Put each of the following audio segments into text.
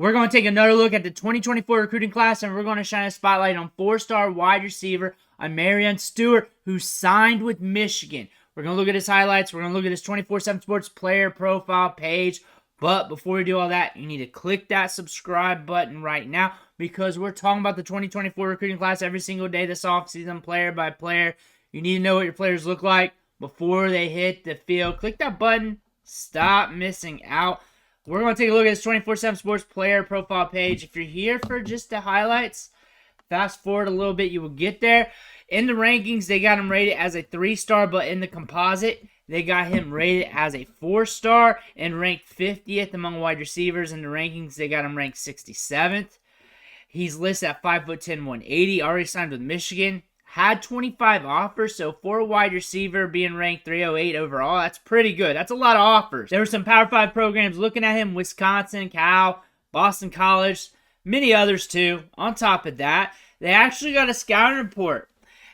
We're going to take another look at the 2024 recruiting class, and we're going to shine a spotlight on 4-star wide receiver Marion Stewart, who signed with Michigan. We're going to look at his highlights. We're going to look at his 24/7 Sports player profile page. But before we do all that, you need to click that subscribe button right now, because we're talking about the 2024 recruiting class every single day this offseason, player by player. You need to know what your players look like before they hit the field. Click that button. Stop missing out. We're going to take a look at his 24/7 Sports player profile page. If you're here for just the highlights, fast forward a little bit, you will get there. In the rankings, they got him rated as a 3-star, but in the composite, they got him rated as a 4-star and ranked 50th among wide receivers. In the rankings, they got him ranked 67th. He's listed at 5'10", 180, already signed with Michigan. Had 25 offers, so for a wide receiver being ranked 308 overall, that's pretty good. That's a lot of offers. There were some Power 5 programs looking at him, Wisconsin, Cal, Boston College, many others too. On top of that, they actually got a scouting report.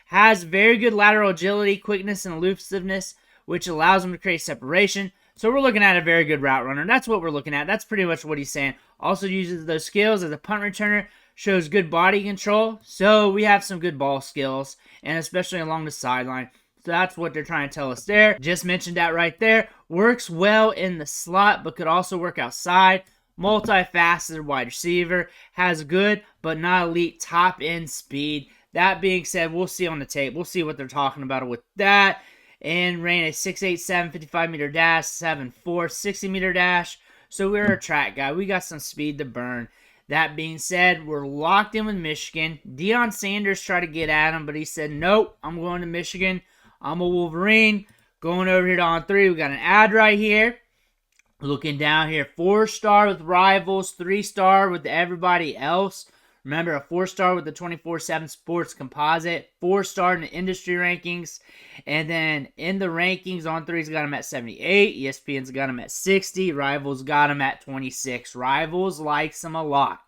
Has very good lateral agility, quickness, and elusiveness, which allows him to create separation. So we're looking at a very good route runner. That's what we're looking at. That's pretty much what he's saying. Also uses those skills as a punt returner. Shows good body control, so we have some good ball skills, and especially along the sideline. So that's what they're trying to tell us there. Just mentioned that right there. Works well in the slot, but could also work outside. Multifaceted wide receiver. Has good, but not elite top-end speed. That being said, we'll see on the tape. We'll see what they're talking about with that. And ran a 6'8", 755-meter dash, 7'4", 60-meter dash. So we're a track guy. We got some speed to burn. That being said, we're locked in with Michigan. Deion Sanders tried to get at him, but he said, nope, I'm going to Michigan. I'm a Wolverine. Going over here to On 3. We got an ad right here. Looking down here, 4-star with rivals, 3-star with everybody else. Remember, a 4-star with the 24/7 Sports composite, 4-star in the industry rankings. And then in the rankings, On 3's got him at 78. ESPN's got him at 60. Rivals got him at 26. Rivals likes him a lot.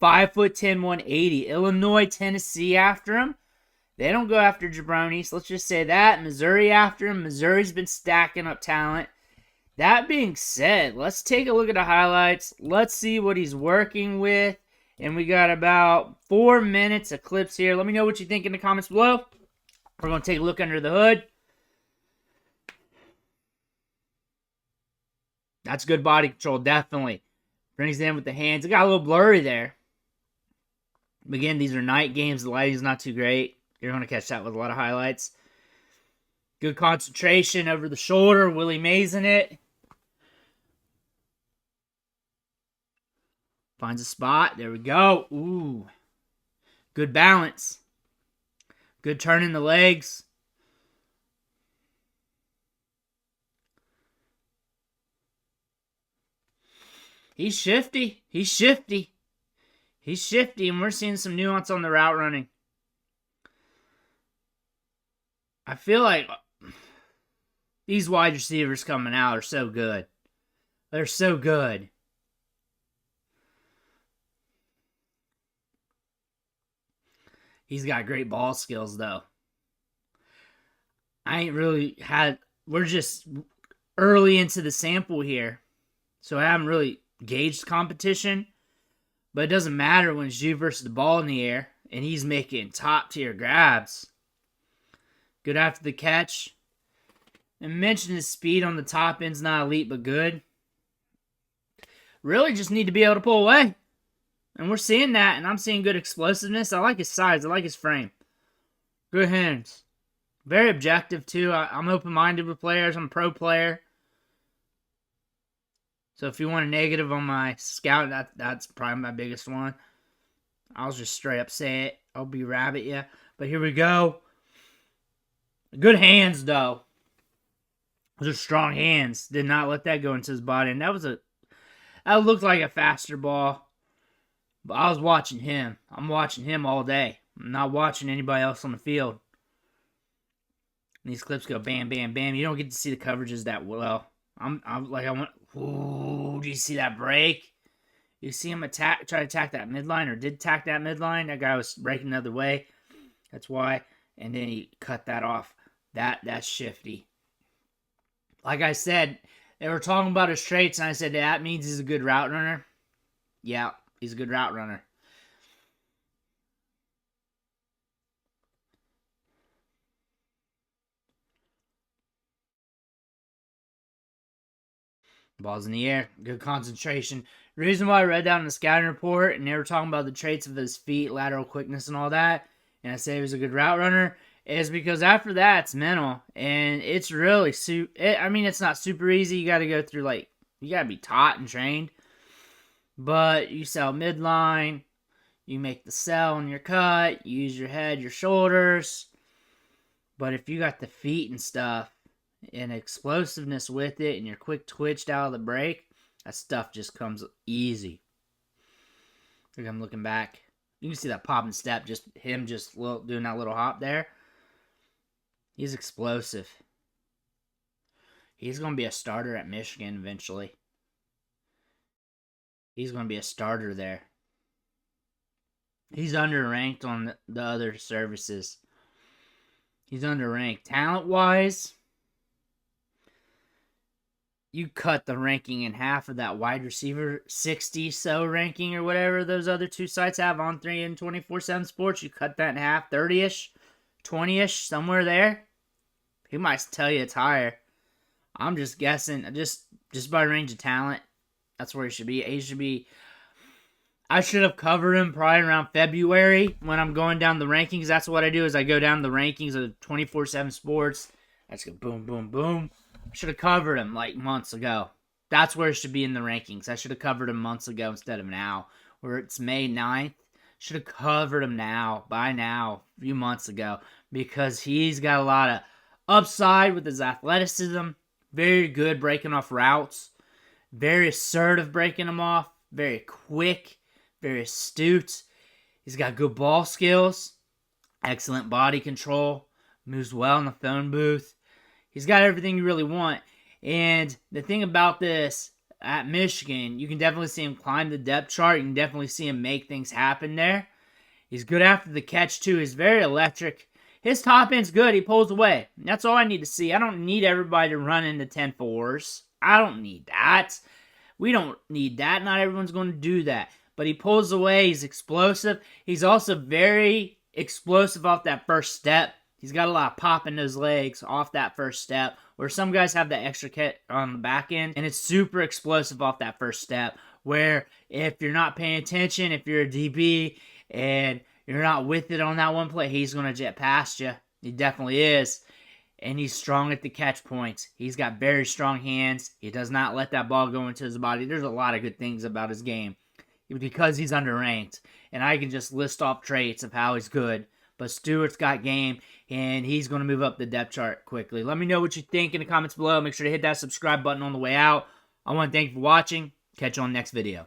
5'10", 180. Illinois, Tennessee after him. They don't go after jabronis. Let's just say that. Missouri after him. Missouri's been stacking up talent. That being said, let's take a look at the highlights. Let's see what he's working with. And we got about 4 minutes of clips here. Let me know what you think in the comments below. We're going to take a look under the hood. That's good body control, definitely. Brings it in with the hands. It got a little blurry there. Again, these are night games. The lighting's not too great. You're going to catch that with a lot of highlights. Good concentration over the shoulder. Willie Mays in it. Finds a spot. There we go. Ooh. Good balance. Good turn in the legs. He's shifty. He's shifty. He's shifty, and we're seeing some nuance on the route running. I feel like these wide receivers coming out are so good. They're so good. He's got great ball skills, though. We're just early into the sample here, so I haven't really gauged competition. But it doesn't matter when it's you versus the ball in the air, and he's making top-tier grabs. Good after the catch. And mention his speed on the top end's not elite, but good. Really just need to be able to pull away. And we're seeing that, and I'm seeing good explosiveness. I like his size. I like his frame. Good hands. Very objective, too. I'm open-minded with players. I'm a pro player. So if you want a negative on my scout, that's probably my biggest one. I'll just straight up say it. I'll be rabbit, yeah. But here we go. Good hands, though. Those are strong hands. Did not let that go into his body. And that looked like a faster ball. But I was watching him. I'm watching him all day. I'm not watching anybody else on the field. And these clips go bam, bam, bam. You don't get to see the coverages that well. Ooh, do you see that break? You see him try to attack that midline, or did attack that midline. That guy was breaking the other way. That's why. And then he cut that off. That's shifty. Like I said, they were talking about his traits, and I said that means he's a good route runner. Yeah, he's a good route runner. Ball's in the air. Good concentration. The reason why I read that in the scouting report and they were talking about the traits of his feet, lateral quickness, and all that, and I say he was a good route runner, is because after that, it's mental. And it's really, it's not super easy. You got to go through, you got to be taught and trained. But you sell midline. You make the sell on your cut. You use your head, your shoulders. But if you got the feet and stuff, and explosiveness with it, and you're quick twitched out of the break, that stuff just comes easy. Look, I'm looking back. You can see that pop and step, just him doing that little hop there. He's explosive. He's going to be a starter at Michigan eventually. He's going to be a starter there. He's underranked on the other services. He's underranked. Talent-wise, you cut the ranking in half of that wide receiver 60 so ranking or whatever those other two sites have on 3 and 24/7 Sports. You cut that in half, 30-ish, 20-ish, somewhere there. He might tell you it's higher. I'm just guessing, just by range of talent. That's where he should be. He should be. I should have covered him probably around February when I'm going down the rankings. That's what I do, is I go down the rankings of 24/7 Sports. That's go boom, boom, boom. I should have covered him months ago. That's where it should be in the rankings. I should have covered him months ago instead of now. Where it's May 9th. Should have covered him by now, a few months ago. Because he's got a lot of upside with his athleticism. Very good breaking off routes. Very assertive breaking them off. Very quick. Very astute. He's got good ball skills. Excellent body control. Moves well in the phone booth. He's got everything you really want. And the thing about this, at Michigan, you can definitely see him climb the depth chart. You can definitely see him make things happen there. He's good after the catch, too. He's very electric. His top end's good. He pulls away. That's all I need to see. I don't need everybody to run into 10-4s. I don't need that. We don't need that. Not everyone's going to do that. But he pulls away. He's explosive. He's also very explosive off that first step. He's got a lot of pop in those legs off that first step, where some guys have that extra kick on the back end, and it's super explosive off that first step, where if you're not paying attention, if you're a DB, and you're not with it on that one play, he's going to jet past you. He definitely is. And he's strong at the catch points. He's got very strong hands. He does not let that ball go into his body. There's a lot of good things about his game because he's underranked. And I can just list off traits of how he's good. But Stewart's got game, and he's going to move up the depth chart quickly. Let me know what you think in the comments below. Make sure to hit that subscribe button on the way out. I want to thank you for watching. Catch you on the next video.